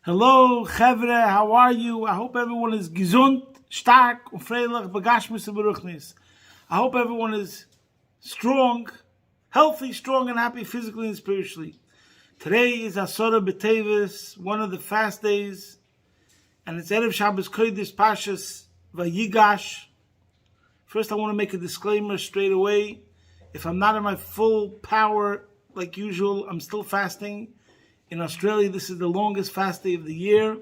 Hello, Chevre, how are you? I hope everyone is gesund, stark, und freilich, begashmis und beruchnis. I hope everyone is strong, healthy, strong, and happy physically and spiritually. Today is Asara B'Tevis, one of the fast days, and it's Erev Shabbos Kodesh Parshas Vayigash. First, I want to make a disclaimer straight away. If I'm not in my full power, like usual, I'm still fasting. In Australia, this is the longest fast day of the year,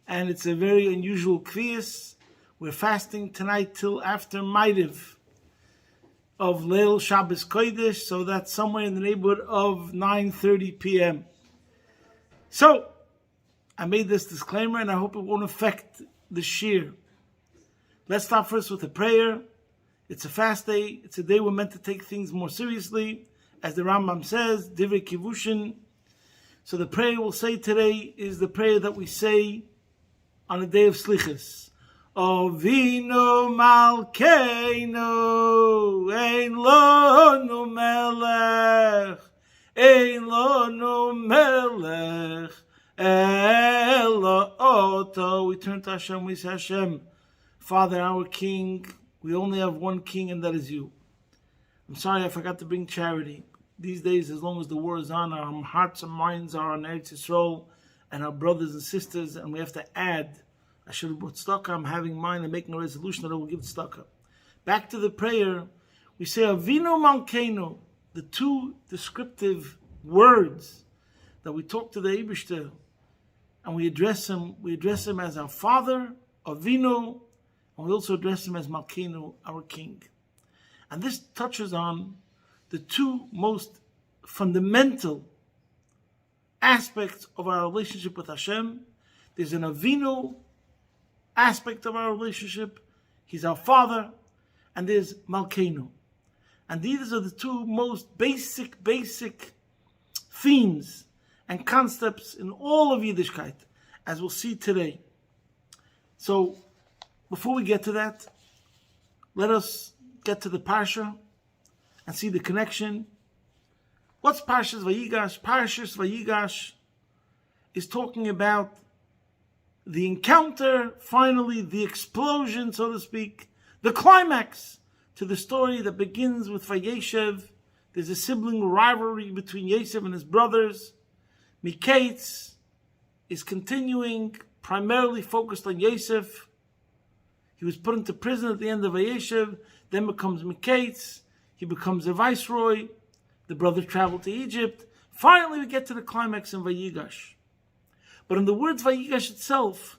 and it's a very unusual kviyas. We're fasting tonight till after Maidiv of Leil Shabbos Kodesh, so that's somewhere in the neighborhood of 9:30 p.m. So, I made this disclaimer, and I hope it won't affect the shir. Let's start first with a prayer. It's a fast day. It's a day we're meant to take things more seriously. As the Rambam says, Divrei Kivushin. So the prayer we'll say today is the prayer that we say on the day of Slichas. Avinu Malkeinu, Ein Lonu Melech, Ein Lonu Melech, Ela Oto. We turn to Hashem, we say, Hashem, Father, our King, we only have one King, and that is you. I'm sorry I forgot to bring charity. These days, as long as the war is on, our hearts and minds are on Eretz Yisrael and our brothers and sisters, and we have to add. I should have brought tzedakah. I'm having mine and making a resolution that I will give tzedakah. Back to the prayer, we say Avinu Malkeinu, the two descriptive words that we talk to the Eibishter, and we address him. We address him as our Father, Avinu, and we also address him as Malkeinu, our King. And this touches on the two most fundamental aspects of our relationship with Hashem. There's an Avinu aspect of our relationship. He's our Father. And there's Malkeinu. And these are the two most basic themes and concepts in all of Yiddishkeit, as we'll see today. So, before we get to that, let us get to the Parsha and see the connection. What's Parshas Vayigash? Parshas Vayigash is talking about the encounter, finally the explosion, so to speak, the climax to the story that begins with Vayeshev. There's a sibling rivalry between Yosef and his brothers. Miketz is continuing, primarily focused on Yosef. He was put into prison at the end of Vayeshev, then becomes Miketz. He becomes a viceroy. The brothers travel to Egypt. Finally, we get to the climax in Vayigash. But in the words Vayigash itself,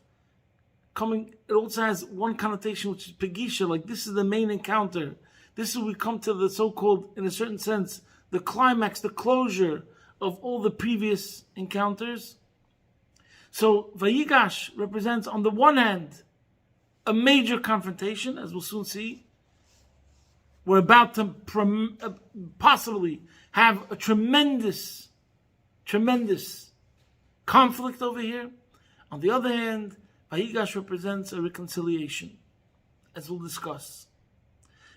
it also has one connotation, which is Pegisha, like this is the main encounter. This is where we come to the so-called, in a certain sense, the climax, the closure of all the previous encounters. So Vayigash represents, on the one hand, a major confrontation, as we'll soon see. We're about to possibly have a tremendous conflict over here. On the other hand, Vayigash represents a reconciliation, as we'll discuss.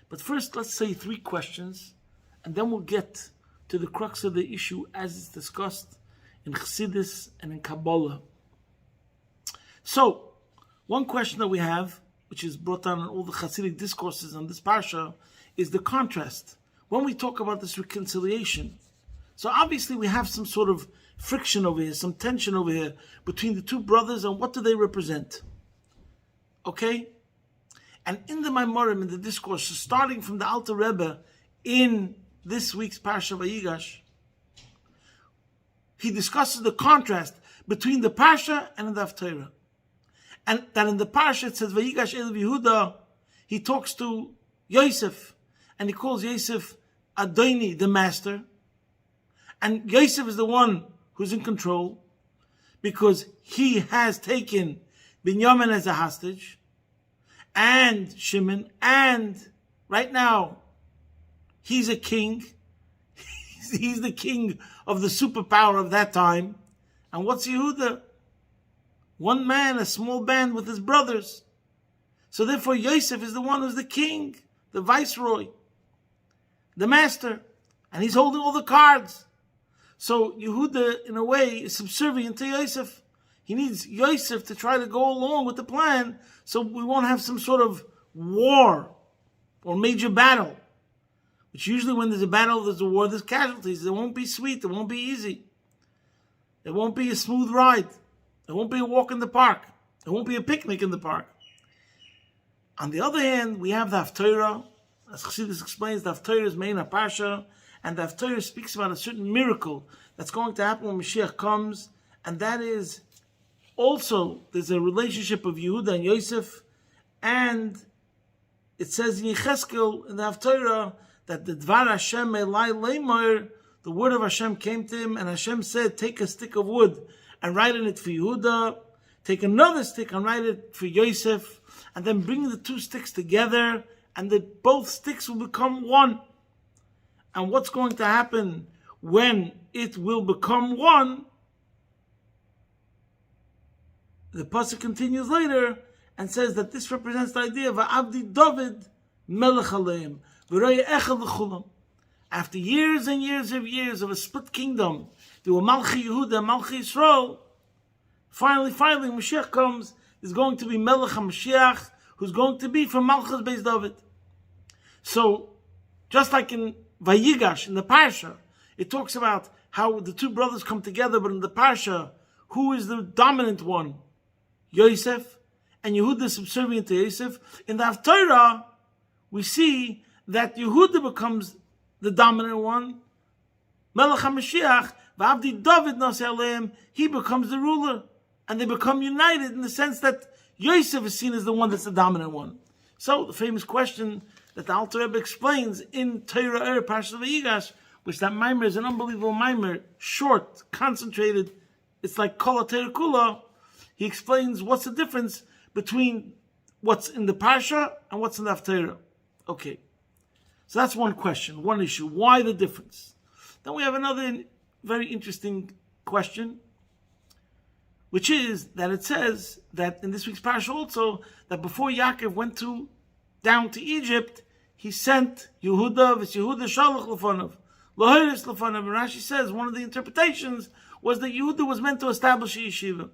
But first, let's say three questions, and then we'll get to the crux of the issue as it's discussed in Chassidus and in Kabbalah. So, one question that we have, which is brought down in all the Chassidic discourses on this Parsha, is the contrast. When we talk about this reconciliation, so obviously we have some sort of friction over here, some tension over here between the two brothers, and what do they represent? Okay? And in the Maimorim, in the discourse, starting from the Alter Rebbe in this week's Parsha Vayigash, he discusses the contrast between the Parsha and the Haftarah. And that in the Parsha it says Vayigash El Yehuda, he talks to Yosef, and he calls Yosef Adoni, the master. And Yosef is the one who's in control because he has taken Binyamin as a hostage, and Shimon, and right now he's a king. He's the king of the superpower of that time. And what's Yehuda? One man, a small band with his brothers. So therefore Yosef is the one who's the king, the viceroy, the master, and he's holding all the cards. So Yehuda, in a way, is subservient to Yosef. He needs Yosef to try to go along with the plan so we won't have some sort of war or major battle. Which usually when there's a battle, there's a war, there's casualties. It won't be sweet. It won't be easy. It won't be a smooth ride. It won't be a walk in the park. It won't be a picnic in the park. On the other hand, we have the Haftarah. As Chassidus explains, the Haftarah is main Parsha, and the Haftarah speaks about a certain miracle that's going to happen when Mashiach comes, and that is also there's a relationship of Yehuda and Yosef, and it says in Yecheskel in the Haftarah that the Dvar Hashem Elai Leimor, the word of Hashem came to him, and Hashem said, take a stick of wood and write on it for Yehuda, take another stick and write it for Yosef, and then bring the two sticks together, and that both sticks will become one. And what's going to happen when it will become one? The pasuk continues later and says that this represents the idea of Abdi David Melech Aleim, V'roye Echad L'chulam. After years and years of a split kingdom, there were Malchi Yehuda, Malchi Yisrael. Finally, Mashiach comes. Is going to be Melech HaMashiach, who's going to be from Malchus Beis David. So, just like in Vayigash, in the Parsha, it talks about how the two brothers come together, but in the Parsha, who is the dominant one? Yosef, and Yehuda is subservient to Yosef. In the Haftarah, we see that Yehuda becomes the dominant one. Melech HaMashiach, V'Abdi David Nasi Aleim, he becomes the ruler. And they become united in the sense that Yosef is seen as the one that's the dominant one. So the famous question that the Alter Rebbe explains in Torah Parshas Vayigash, which that mimer is an unbelievable mimer, short, concentrated. It's like Kol HaTorah Kula. He explains what's the difference between what's in the Parsha and what's in the Haftarah. Okay, so that's one question, one issue. Why the difference? Then we have another very interesting question, which is that it says that in this week's Parsha also, that before Yaakov went down to Egypt, he sent Yehuda, Yehuda Shalach Lefonav, Lahiris Lefonav. And Rashi says one of the interpretations was that Yehuda was meant to establish a yeshiva.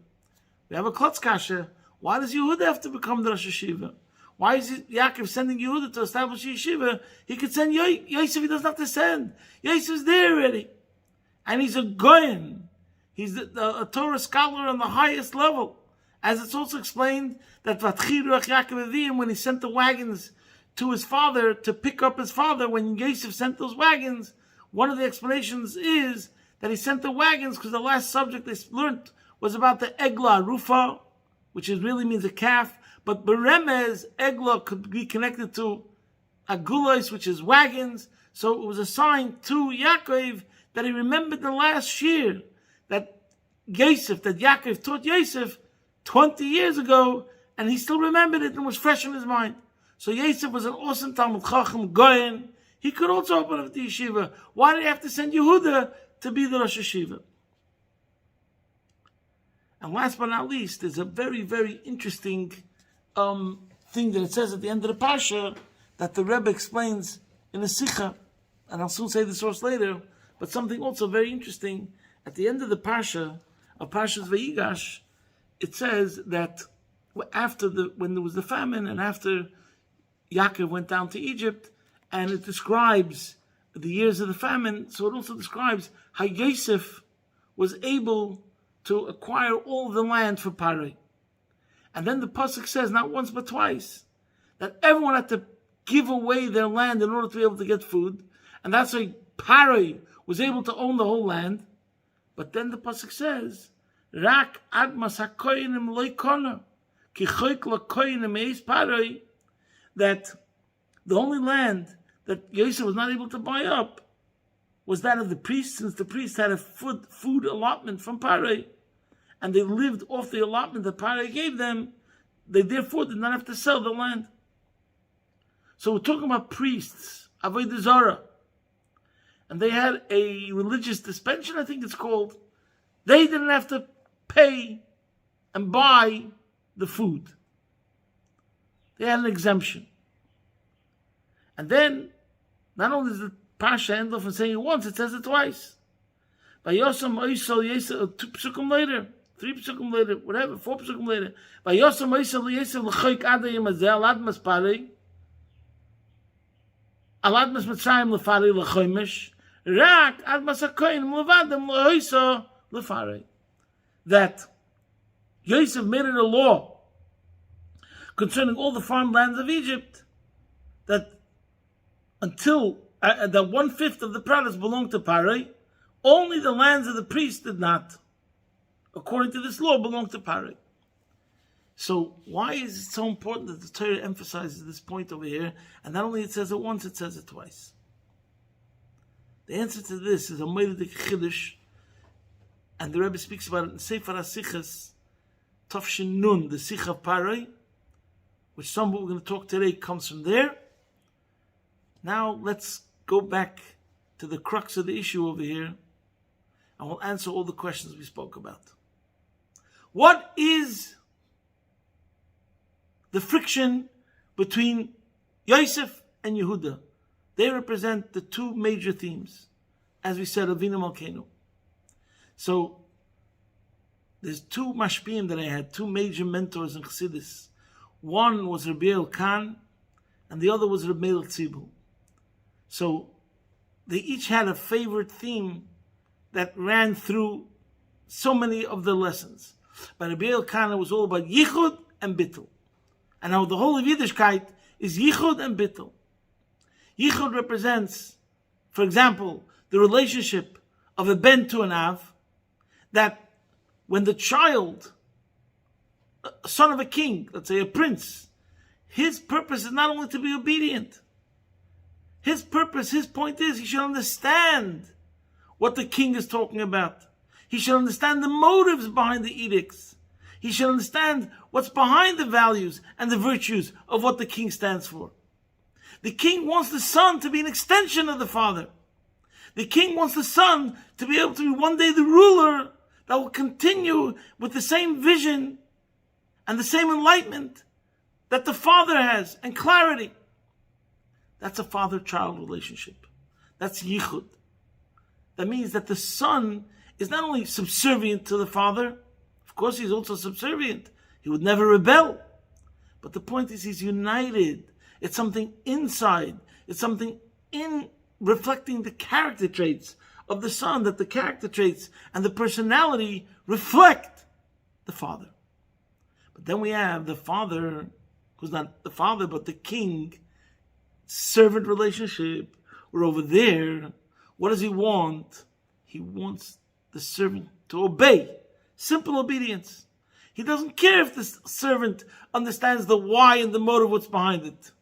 We have a klotz kasha. Why does Yehuda have to become the Rosh Yeshiva? Why is Yaakov sending Yehuda to establish a yeshiva? He could send Yosef, he doesn't have to send. Yosef's there already. And he's a goyen. He's a Torah scholar on the highest level. As it's also explained that Vatchiruach Yaakov Avim, when he sent the wagons to his father to pick up his father, when Yosef sent those wagons, one of the explanations is that he sent the wagons because the last subject they learned was about the Egla Rufa, which really means a calf. But Beremez, Egla could be connected to Agulos, which is wagons. So it was a sign to Yaakov that he remembered the last year that Yaakov taught Yosef 20 years ago, and he still remembered it and was fresh in his mind. So Yosef was an awesome Talmud Chacham Goyen. He could also open up the yeshiva. Why did he have to send Yehuda to be the Rosh Yeshiva? And last but not least, there's a very, very interesting thing that it says at the end of the Parsha that the Rebbe explains in a Sikha, and I'll soon say the source later, but something also very interesting. At the end of the Parsha, of Parshas Vayigash, it says that when there was the famine and after Yaakov went down to Egypt, and it describes the years of the famine, so it also describes how Yosef was able to acquire all the land for Parai. And then the pasuk says, not once but twice, that everyone had to give away their land in order to be able to get food, and that's why Parai was able to own the whole land. But then the pasuk says, "Rak admas hakoyinim loikona, ki choik lakoyinim eis Parai," that the only land that Yosef was not able to buy up was that of the priests, since the priests had a food allotment from Parai, and they lived off the allotment that Parai gave them. They therefore did not have to sell the land. So we're talking about priests, Avodah Zarah, and they had a religious dispensation, I think it's called. They didn't have to pay and buy the food. They had an exemption. And then, not only does the Parsha end off and saying it once, it says it twice. By Yosem Oisel Yosef, 2 psukim later, 3 psukim later, whatever, 4 psukim later. Vayosam Moshe Yosef l'choik adayim azel admas parei, aladmas Mitzrayim l'farei l'choimish, rak admas hakoyin l'vadam l'hoisa l'farei. That Yosef made it a law concerning all the farmlands of Egypt that until that 1/5 of the products belonged to Parei, only the lands of the priests did not, according to this law, belong to Parei. So why is it so important that the Torah emphasizes this point over here? And not only it says it once, it says it twice. The answer to this is a Meidik Chiddush, and the Rebbe speaks about it in Sefer HaSichas, Tafshin Nun, the Sich of Parei, which some of what we're going to talk today comes from there. Now let's go back to the crux of the issue over here, and we'll answer all the questions we spoke about. What is the friction between Yosef and Yehuda? They represent the two major themes, as we said, Avinu Malkeinu. So there's two mashpiyim that I had, two major mentors in Chassidus. One was Rabbi Khan, and the other was Rabbi Melech Tzibul. So they each had a favorite theme that ran through so many of the lessons. But Rabbi Khan was all about Yichud and Bittul. And now the whole of Yiddishkeit is Yichud and Bittul. Yichud represents, for example, the relationship of a ben to an av, that when the child, a son of a king, let's say a prince, his purpose is not only to be obedient. His purpose, his point is he should understand what the king is talking about. He should understand the motives behind the edicts. He should understand what's behind the values and the virtues of what the king stands for. The king wants the son to be an extension of the father. The king wants the son to be able to be one day the ruler that will continue with the same vision and the same enlightenment that the father has and clarity. That's a father-child relationship. That's yichud. That means that the son is not only subservient to the father, of course he's also subservient. He would never rebel. But the point is he's united. It's something inside. It's something in reflecting the character traits of the son, that the character traits and the personality reflect the father. But then we have the father, who's not the father, but the king, servant relationship. Where over there, what does he want? He wants the servant to obey. Simple obedience. He doesn't care if the servant understands the why and the motive, what's behind it.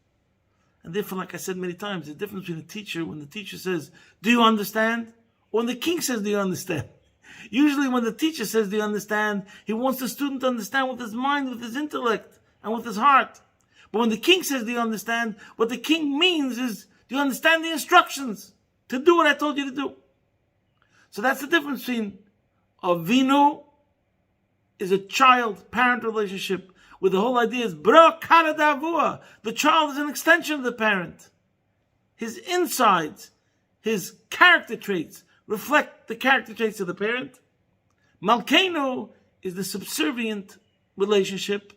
And therefore, like I said many times, the difference between a teacher, when the teacher says, do you understand? Or when the king says, do you understand? Usually when the teacher says, do you understand? He wants the student to understand with his mind, with his intellect, and with his heart. But when the king says, do you understand? What the king means is, do you understand the instructions to do what I told you to do? So that's the difference between Avinu is a child-parent relationship, where the whole idea is bra kara davua. The child is an extension of the parent. His insides, his character traits reflect the character traits of the parent. Malkeinu is the subservient relationship,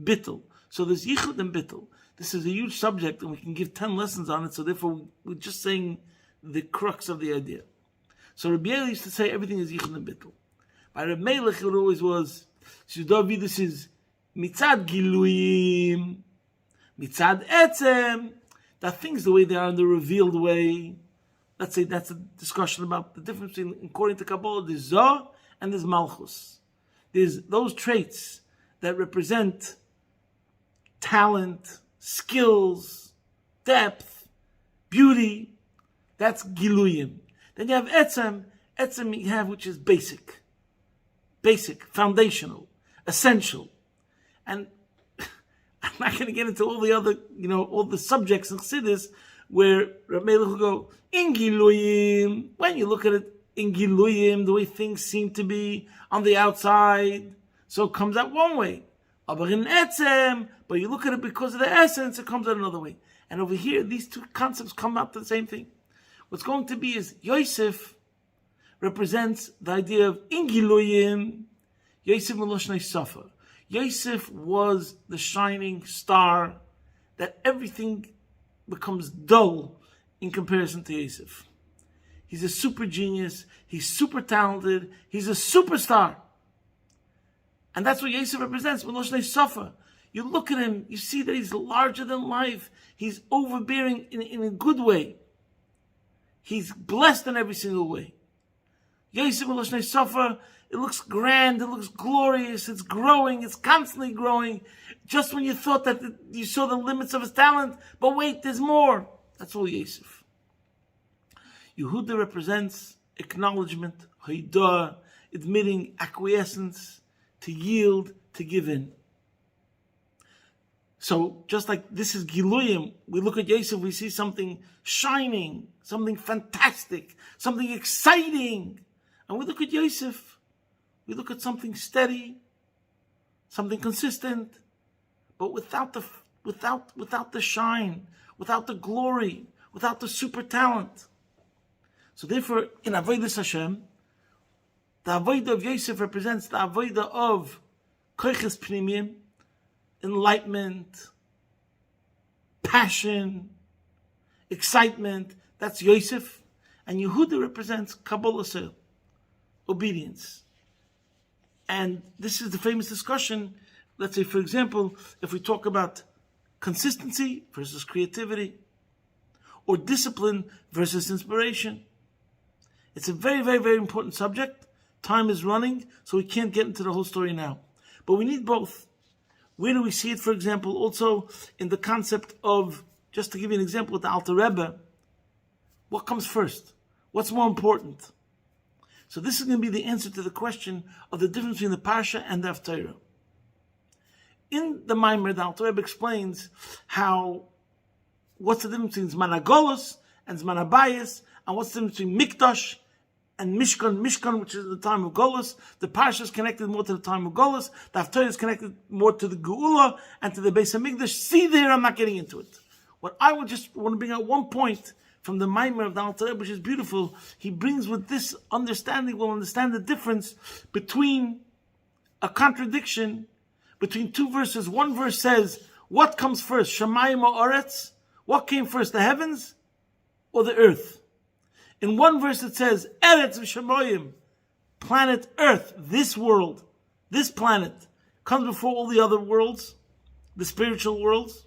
bittul. So there's yichud and bittul. This is a huge subject, and we can give 10 lessons on it. So therefore, we're just saying the crux of the idea. So Rabbi used to say everything is yichud and bittul. By Rabbi Melech, it always was, this is mitzad giluyim, mitzad etzem, that things the way they are in the revealed way. Let's say that's a discussion about the difference between, according to Kabbalah, there's Zoh and there's Malchus. There's those traits that represent talent, skills, depth, beauty. That's Giluyim. Then you have Etzem. Etzem you have, which is basic, foundational, essential. And I'm not going to get into all the other, all the subjects in Chassidus where Rabbi Melech will go, in Giluyim, when you look at it in Giluyim, the way things seem to be on the outside, so it comes out one way. Aber in Etzem, but you look at it because of the essence, it comes out another way. And over here, these two concepts come out to the same thing. What's going to be is Yosef represents the idea of in Giluyim. Yosef Meloshnei Safa. Yosef was the shining star that everything becomes dull in comparison to Yosef. He's a super genius. He's super talented. He's a superstar. And that's what Yosef represents, Meloshnei Safa. You look at him, you see that he's larger than life. He's overbearing in a good way. He's blessed in every single way. Yosef Meloshnei Safa, it looks grand, it looks glorious, it's growing, it's constantly growing. Just when you thought that you saw the limits of his talent, but wait, there's more. That's all Yosef. Yehuda represents acknowledgement, haidah, admitting acquiescence, to yield, to give in. So just like this is Giluyim, we look at Yosef, we see something shining, something fantastic, something exciting. And we look at Yosef, we look at something steady, something consistent, but without the shine, without the glory, without the super talent. So therefore, in Avodas Hashem, the Avodah of Yosef represents the Avodah of Koiches Pnimiyim, enlightenment, passion, excitement. That's Yosef. And Yehuda represents Kabbalah, obedience. And this is the famous discussion. Let's say, for example, if we talk about consistency versus creativity, or discipline versus inspiration. It's a very, very, very important subject. Time is running, so we can't get into the whole story now. But we need both. Where do we see it, for example, also in the concept of, just to give you an example with the Alter Rebbe, what comes first? What's more important? So this is going to be the answer to the question of the difference between the Parsha and the Haftarah. In the Maimer, the Alter Rebbe explains what's the difference between Zman HaGolus and Zman HaBayis, and what's the difference between Mikdash and Mishkan, which is the time of Golus. The Parsha is connected more to the time of Golus. The Haftarah is connected more to the Geula and to the Beis HaMikdash. See there, I'm not getting into it. What I would just want to bring out one point from the Maimer of the Alter Rebbe, which is beautiful. He brings with this understanding, we'll understand the difference between a contradiction between two verses. One verse says, what comes first, Shamayim or Oretz? What came first, the heavens or the earth? In one verse it says, Eretz v'Shamayim, planet Earth, this world, this planet, comes before all the other worlds, the spiritual worlds.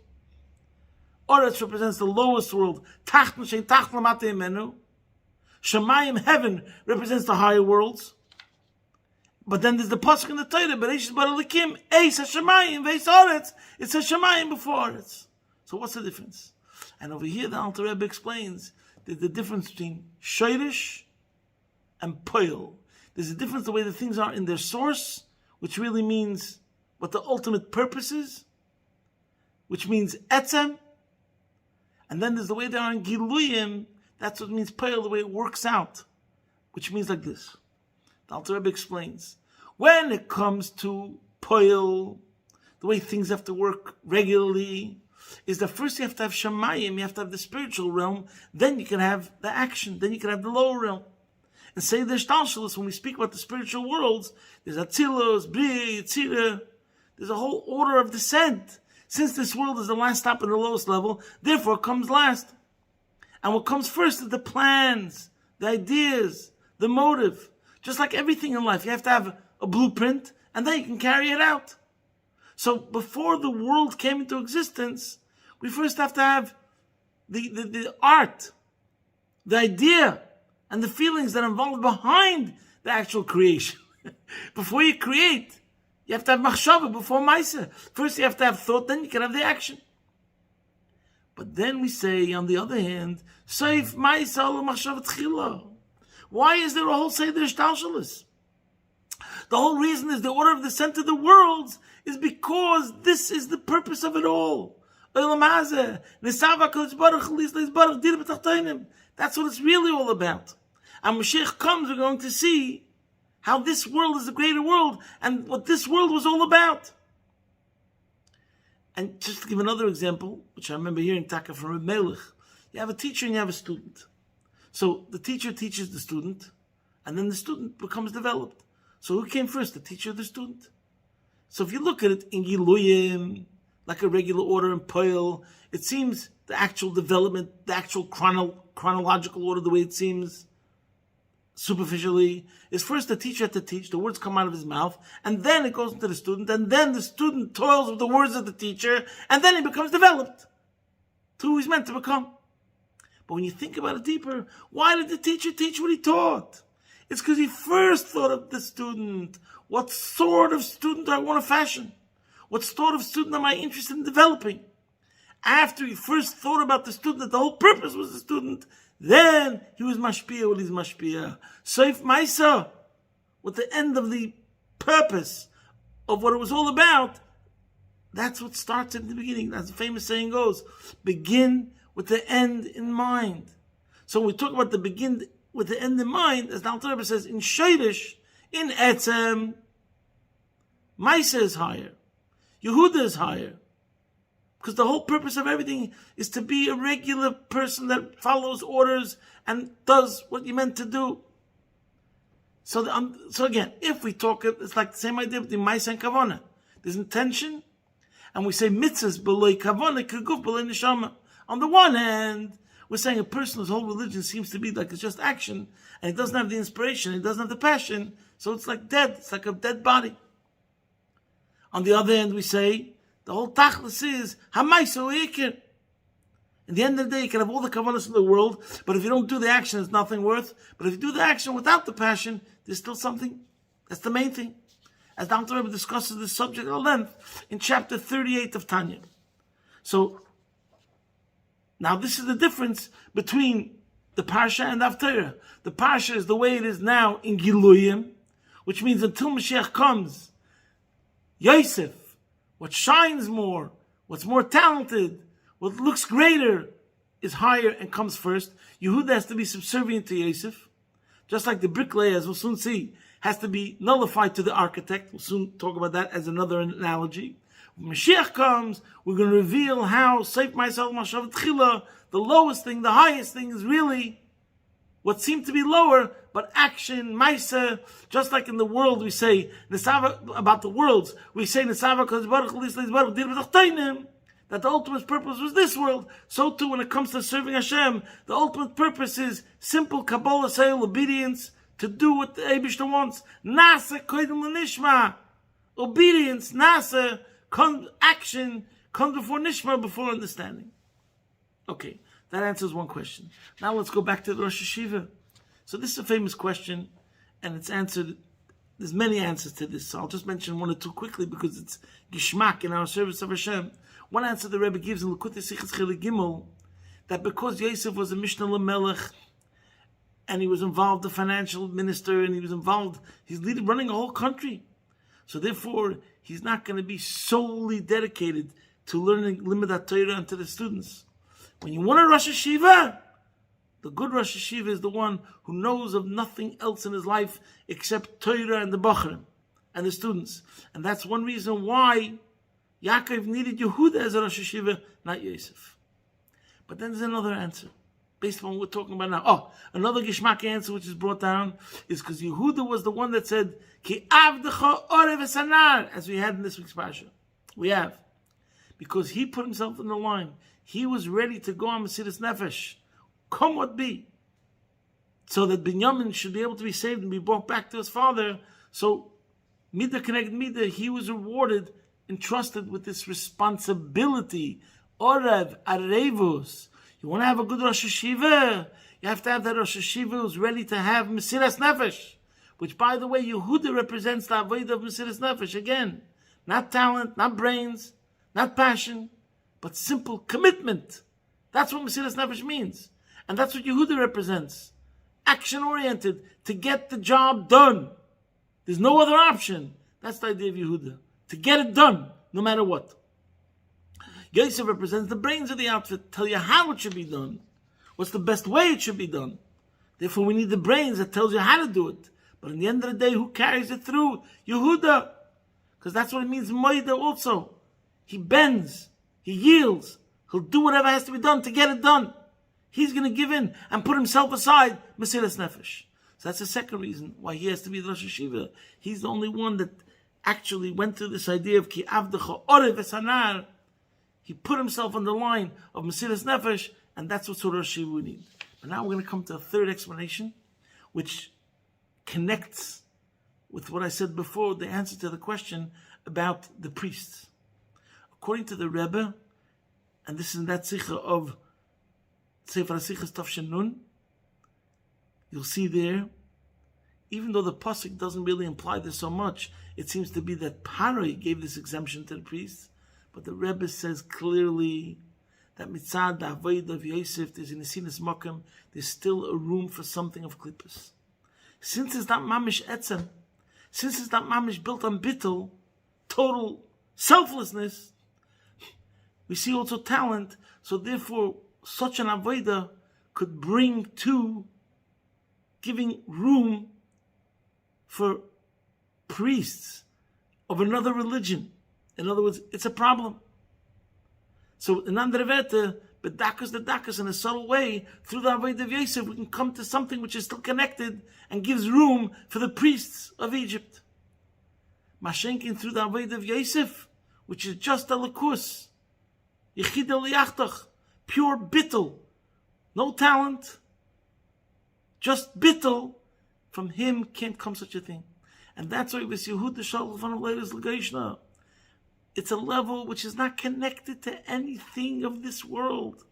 Oretz represents the lowest world. Tachten shein tacht l'mata imenu. Shamayim, heaven, represents the higher worlds. But then there's the pasuk in the Torah, Bereshis bara Elokim, Eis HaShamayim, Veis Oretz. It says Shamayim before Oretz. So what's the difference? And over here the Alter Rebbe explains there's the difference between Shoirish and Poil. There's a difference the way the things are in their source, which really means what the ultimate purpose is, which means Etzem. And then there's the way they are in Giluyim, that's what means Poil, the way it works out, which means like this. The Alter Rebbe explains, when it comes to Poil, the way things have to work regularly, is that first you have to have Shamayim, you have to have the spiritual realm, then you can have the action, then you can have the lower realm. And say there's Talshalis, when we speak about the spiritual worlds, there's Atzilos, Bri, Yitzira, there's a whole order of descent. Since this world is the last stop in the lowest level, therefore it comes last. And what comes first is the plans, the ideas, the motive. Just like everything in life, you have to have a blueprint, and then you can carry it out. So before the world came into existence, we first have to have the art, the idea, and the feelings that are involved behind the actual creation. Before you create, you have to have machshava before maisa. First you have to have thought, then you can have the action. But then we say, on the other hand, seif maisa olo machshava tchila. Why is there a whole seder shtalshalis? The whole reason is the order of descent of the worlds is because this is the purpose of it all. That's what it's really all about. And Mashiach comes, we're going to see how this world is the greater world and what this world was all about. And just to give another example, which I remember hearing Taka from Rabbi Melech, you have a teacher and you have a student. So the teacher teaches the student, and then the student becomes developed. So who came first, the teacher or the student? So if you look at it in Giluyim, like a regular order in Poil, it seems the actual development, the actual chronological order, the way it seems superficially, is first the teacher had to teach, the words come out of his mouth, and then it goes into the student, and then the student toils with the words of the teacher, and then he becomes developed to who he's meant to become. But when you think about it deeper, why did the teacher teach what he taught? It's because he first thought of the student. What sort of student do I want to fashion? What sort of student am I interested in developing? After he first thought about the student, the whole purpose was the student, then he was mashpia what he's mashpia. Soif Maisa, with the end of the purpose of what it was all about, that's what starts at the beginning. As the famous saying goes, begin with the end in mind. So when we talk about the begin with the end in mind, as the Alter Rebbe says, in Shayrish, in Etzem, Maisa is higher. Yehuda is higher. Because the whole purpose of everything is to be a regular person that follows orders and does what you're meant to do. So again, if we talk, it's like the same idea between Maisa and Kavana. There's intention, and we say mitzvahs below Kavana, keguf below neshama. On the one hand, we're saying a person whose whole religion seems to be like it's just action, and he doesn't have the inspiration, he doesn't have the passion, so it's like dead, it's like a dead body. On the other hand, we say, the whole tachlis is, hamaisa u'ikir. In the end of the day, you can have all the kavanas in the world, but if you don't do the action, it's nothing worth. But if you do the action without the passion, there's still something. That's the main thing. As the Alter Rebbe discusses this subject at length in chapter 38 of Tanya. So, now this is the difference between the Parsha and the Haftarah. The Parsha is the way it is now in Giluyim, which means until Mashiach comes, Yosef, what shines more, what's more talented, what looks greater is higher and comes first. Yehuda has to be subservient to Yosef, just like the bricklayer, as we'll soon see, has to be nullified to the architect. We'll soon talk about that as another analogy. When Mashiach comes, we're going to reveal how Seif Myself Mashav Tchila, the lowest thing, the highest thing is really what seemed to be lower, but action, Maisa, just like in the world we say, about the worlds, we say that the ultimate purpose was this world. So too when it comes to serving Hashem, the ultimate purpose is simple Kabbalah Sayil obedience to do what the Eibishter wants. Nasa koidem l'nishma. Obedience, nasa, action, comes before nishma, before understanding. Okay, that answers one question. Now let's go back to the Rosh Hashiva. So this is a famous question, and it's answered. There's many answers to this, so I'll just mention one or two quickly because it's gishmak in our service of Hashem. One answer the Rebbe gives in Likutei Sichos Chelik Gimel, that because Yosef was a Mishnah L'Melech, and he was involved, the financial minister, and he was involved, he's running a whole country. So therefore, he's not going to be solely dedicated to learning Limud Torah and to the students. When you want a Rosh Hashiva, the good Rosh Hashiva is the one who knows of nothing else in his life except Torah and the Bachrim and the students. And that's one reason why Yaakov needed Yehuda as a Rosh Hashiva, not Yosef. But then there's another answer, based on what we're talking about now. Another Gishmak answer which is brought down is because Yehuda was the one that said, Ki avdecha orev esanar, as we had in this week's Parsha. We have. Because he put himself in the line. He was ready to go on Mesiras Nefesh, come what be, so that Binyamin should be able to be saved and be brought back to his father. So, Midah connected Midah, he was rewarded, entrusted with this responsibility. Orev, Arevus. You want to have a good Rosh Hashiva? You have to have that Rosh Hashiva who's ready to have Mesiras Nefesh, which, by the way, Yehuda represents the Avodah of Mesiras Nefesh. Again, not talent, not brains, not passion, but simple commitment. That's what Mesiras Nefesh means. And that's what Yehuda represents. Action-oriented, to get the job done. There's no other option. That's the idea of Yehuda. To get it done, no matter what. Yosef represents the brains of the outfit, tell you how it should be done. What's the best way it should be done. Therefore, we need the brains that tells you how to do it. But in the end of the day, who carries it through? Yehuda. Because that's what it means, Moida also. He bends. He yields. He'll do whatever has to be done to get it done. He's going to give in and put himself aside, Mesiras Nefesh. So that's the second reason why he has to be the Rosh Hashiva. He's the only one that actually went through this idea of Ki Avdecha Orev Esanar. He put himself on the line of Mesiras Nefesh, and that's what sort of Rosh Hashiva we need. But now we're going to come to a third explanation, which connects with what I said before, the answer to the question about the priests. According to the Rebbe, and this is in that Sikha of Sefer HaSichas Tafshin Nun, you'll see there, even though the pasuk doesn't really imply this so much, it seems to be that Paroi gave this exemption to the priests, but the Rebbe says clearly that mitzad the avodah of Yosef, there's in the Sinas Makam, there's still a room for something of klippus. Since it's not mamish etzem, since it's not mamish built on bittul, total selflessness, we see also talent, so therefore such an avodah could bring to giving room for priests of another religion. In other words, it's a problem. So in Andrevete, bedakas the dakas, in a subtle way, through the Avodah of Yosef, we can come to something which is still connected and gives room for the priests of Egypt. Mashenkin through the Avodah of Yosef, which is just a lakus, Yechid Eliyachtach, pure bittul, no talent, just bittul, from him can't come such a thing. And that's why with Yehud the Shalach of Ladies L'Geishna, it's a level which is not connected to anything of this world.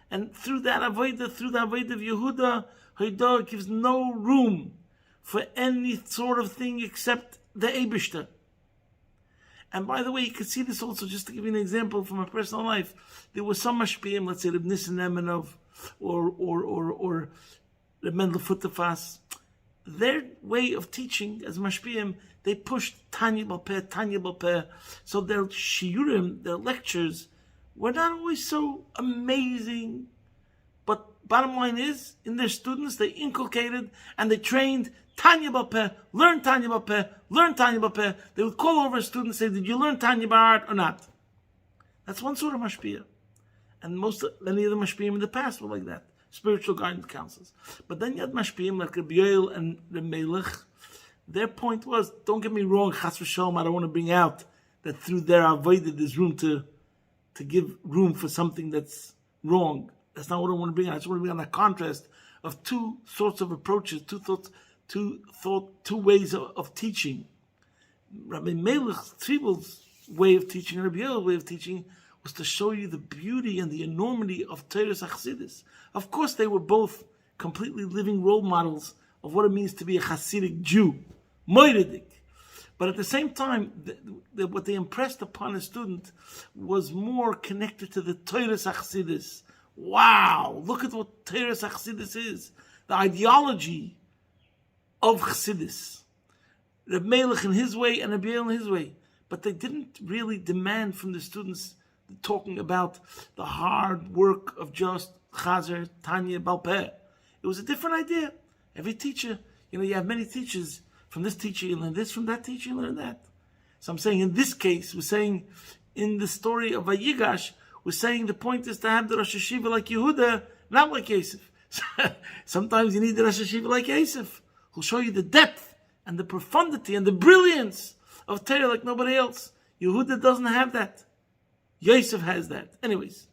And through that Avodah, through the Avodah of Yehuda, Haidah gives no room for any sort of thing except the Eibishter. And by the way, you can see this also, just to give you an example from my personal life. There was some mashpiyim, let's say Reb Nissen Emenov, or Reb Mendel Futterfass. Their way of teaching as mashpiyim, they pushed Tanya Balpeh. So their shiurim, their lectures, were not always so amazing. But bottom line is, in their students, they inculcated and they trained Tanya Balpeh, learn Tanya Balpeh, learn Tanya Balpeh. They would call over a student and say, did you learn Tanya Ba'art or not? That's one sort of mashpiyah. And many of the mashpiyim in the past were like that. Spiritual guidance councils. But then you had mashpiyim like Rabbi Yoel and Reb Melech. Their point was, don't get me wrong, Chas v'shalom, I don't want to bring out that through their avodah there's room to give room for something that's wrong. That's not what I want to bring out. I just want to bring out the contrast of two sorts of approaches, two ways of teaching. Rabbi Melech Tzibel's way of teaching, Rabbi Yoel's way of teaching, was to show you the beauty and the enormity of Torah's Chassidus. Of course, they were both completely living role models of what it means to be a Hasidic Jew, Moiridik. But at the same time, what they impressed upon a student was more connected to the Torah's Chassidus. Wow, look at what Torah's Chassidus is. The ideology of Chassidus. Reb Melech in his way and Rabbi Yoel in his way. But they didn't really demand from the students talking about the hard work of just Chazer, Tanya, Balpeh. It was a different idea. Every teacher, you have many teachers. From this teacher you learn this, from that teacher you learn that. So I'm saying in this case, we're saying in the story of Vayigash, we're saying the point is to have the Rosh Hashiva like Yehuda, not like Yosef. Sometimes you need the Rosh Hashiva like Yosef, who'll show you the depth and the profundity and the brilliance of Torah like nobody else. Yehuda doesn't have that. Yosef has that. Anyways,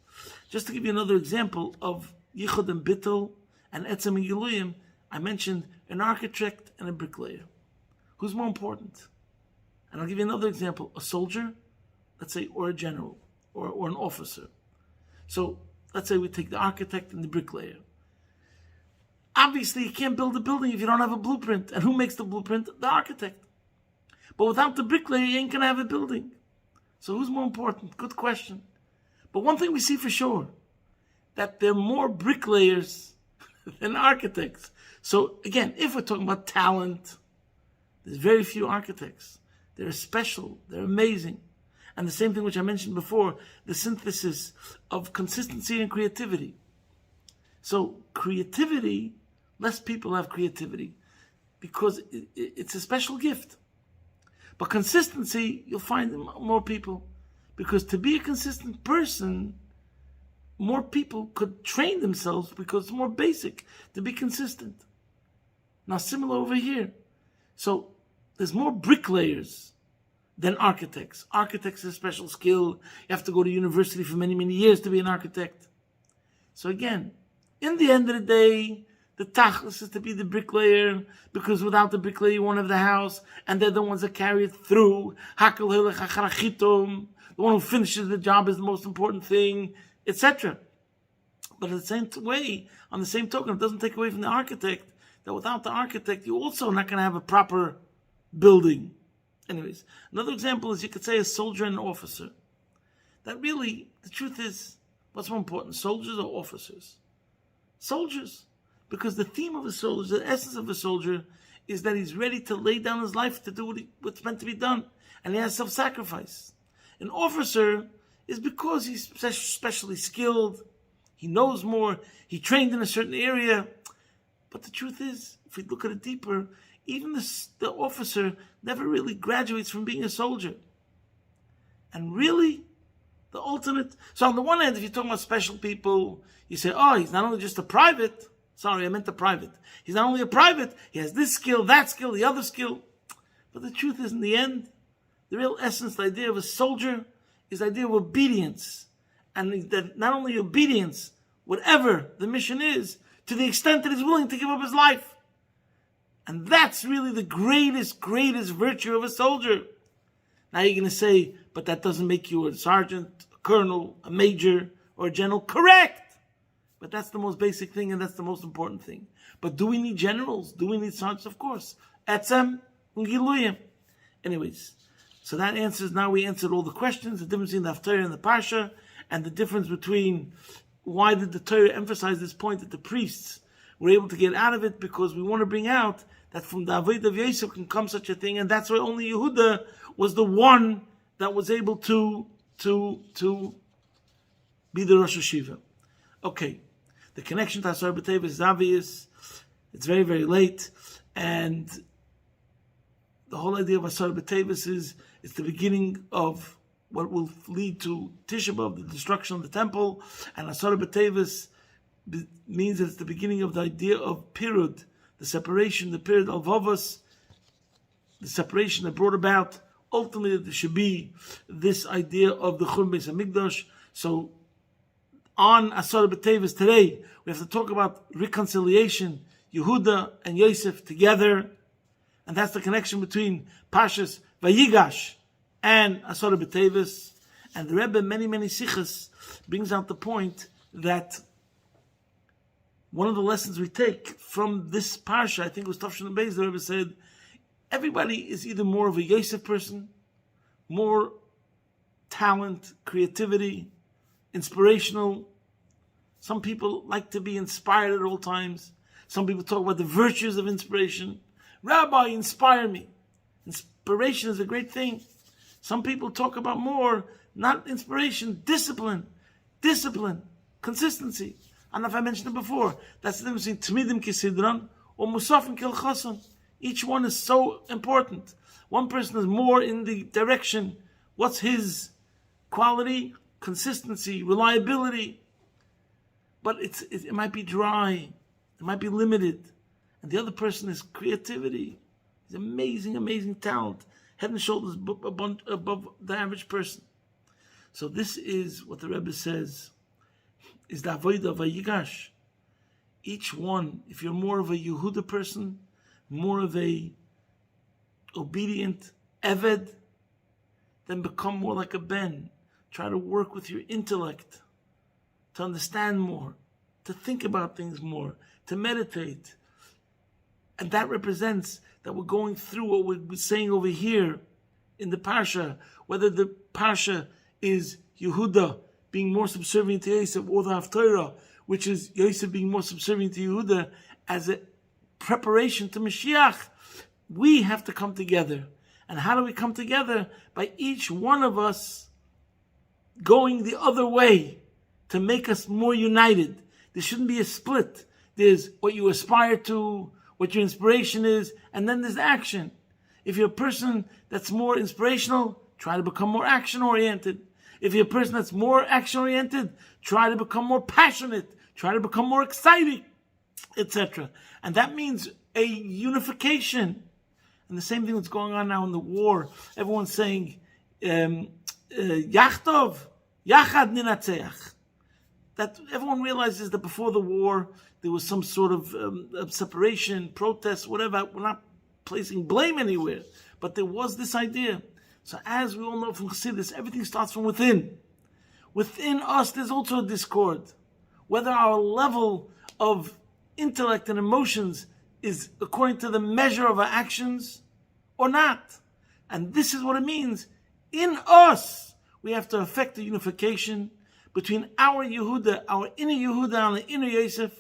just to give you another example of Yichud and Bittul and Etzem and Giluyim, I mentioned an architect and a bricklayer. Who's more important? And I'll give you another example. A soldier, let's say, or a general, or an officer. So, let's say we take the architect and the bricklayer. Obviously, you can't build a building if you don't have a blueprint. And who makes the blueprint? The architect. But without the bricklayer, you ain't going to have a building. So who's more important? Good question. But one thing we see for sure, that there are more bricklayers than architects. So again, if we're talking about talent, there's very few architects. They're special, they're amazing. And the same thing which I mentioned before, the synthesis of consistency and creativity. So creativity, less people have creativity because it's a special gift. But consistency, you'll find more people. Because to be a consistent person, more people could train themselves because it's more basic to be consistent. Now similar over here. So there's more bricklayers than architects. Architects is a special skill. You have to go to university for many, many years to be an architect. So again, in the end of the day, the tachlis is to be the bricklayer, because without the bricklayer you won't have the house, and they're the ones that carry it through. The one who finishes the job is the most important thing, etc. But at the same way, on the same token, it doesn't take away from the architect that without the architect you're also not going to have a proper building. Anyways, another example is you could say a soldier and an officer. That really, the truth is, what's more important, soldiers or officers? Soldiers. Because the theme of a soldier, the essence of a soldier, is that he's ready to lay down his life to do what's meant to be done. And he has self-sacrifice. An officer is because he's specially skilled, he knows more, he trained in a certain area. But the truth is, if we look at it deeper, even the officer never really graduates from being a soldier. And really, the ultimate... So on the one hand, if you're talking about special people, you say, oh, he's not only just a private... Sorry, I meant the private. He's not only a private, he has this skill, that skill, the other skill. But the truth is, in the end, the real essence, the idea of a soldier, is the idea of obedience. And that not only obedience, whatever the mission is, to the extent that he's willing to give up his life. And that's really the greatest virtue of a soldier. Now you're going to say, but that doesn't make you a sergeant, a colonel, a major, or a general. Correct! But that's the most basic thing, and that's the most important thing. But do we need generals? Do we need sergeants? Of course. Etzem ungiluyim. Anyways, so that answers, now we answered all the questions, the difference between the Haftarah and the Parsha, and the difference between why did the Torah emphasize this point that the priests were able to get out of it, because we want to bring out that from the Avodah of Yosef can come such a thing, and that's why only Yehuda was the one that was able to be the Rosh Hashiva. Okay. The connection to Asar B'Tevis is obvious. It's very, very late. And the whole idea of Asar B'Tevis is it's the beginning of what will lead to Tisha B'Av, the destruction of the temple. And Asar B'Tevis means that it's the beginning of the idea of Pirud, the separation, the period of Avos, the separation that brought about ultimately that there should be this idea of the Churban Beis Hamikdash. So on Asar B'Tevis today, we have to talk about reconciliation, Yehuda and Yosef together, and that's the connection between Parshas Vayigash and Asar B'Tevis. And the Rebbe, many sichas, brings out the point that one of the lessons we take from this Parsha, I think it was Tafshin Beis, the Rebbe said, everybody is either more of a Yosef person, more talent, creativity, inspirational. Some people like to be inspired at all times. Some people talk about the virtues of inspiration. Rabbi, inspire me. Inspiration is a great thing. Some people talk about more, not inspiration, discipline, consistency. I don't know if I mentioned it before. That's the difference between Tmidim Kisidran or Musafim Kilchason. Each one is so important. One person is more in the direction. What's his quality? Consistency, reliability. But it might be dry. It might be limited. And the other person is creativity. He's amazing talent. Head and shoulders above the average person. So this is what the Rebbe says is the Avodah of Vayigash. Each one, if you're more of a Yehuda person, more of a obedient Eved, then become more like a Ben. Try to work with your intellect to understand more, to think about things more, to meditate. And that represents that we're going through what we're saying over here in the Parsha, whether the Parsha is Yehuda being more subservient to Yosef, or the Haftarah, which is Yosef being more subservient to Yehuda, as a preparation to Mashiach. We have to come together. And how do we come together? By each one of us going the other way to make us more united. There shouldn't be a split. There's what you aspire to, what your inspiration is, and then there's action. If you're a person that's more inspirational, try to become more action-oriented. If you're a person that's more action-oriented, try to become more passionate, try to become more exciting, etc. And that means a unification. And the same thing that's going on now in the war. Everyone's saying, Yachtov, Yachad Ninatzeach. That everyone realizes that before the war, there was some sort of separation, protest, whatever. We're not placing blame anywhere. But there was this idea. So as we all know from Chassidus, everything starts from within. Within us, there's also a discord. Whether our level of intellect and emotions is according to the measure of our actions or not. And this is what it means. In us, we have to affect the unification between our Yehuda, our inner Yehuda and the inner Yosef.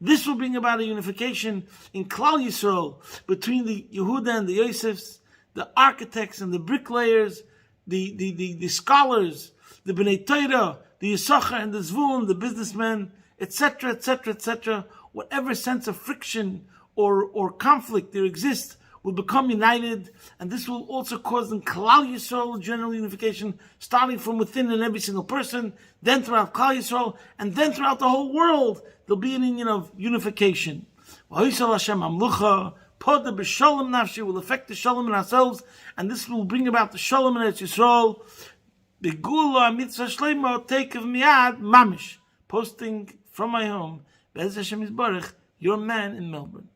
This will bring about a unification in Klal Yisrael between the Yehuda and the Yosefs, the architects and the bricklayers, the scholars, the Bnei Torah, the Yisachar and the Zvulun, the businessmen, etc., etc., etc. Whatever sense of friction or conflict there exists will become united, and this will also cause in Klal Yisrael general unification, starting from within in every single person, then throughout Klal Yisrael, and then throughout the whole world. There'll be an union of unification. Poda b'shalom nafshi will affect the shalom in ourselves, and this will bring about the shalom in Eretz Yisrael. Begula mitzvah shleima take of miad mamish. Posting from my home, Be'ez Hashem Yisbarach, your man in Melbourne.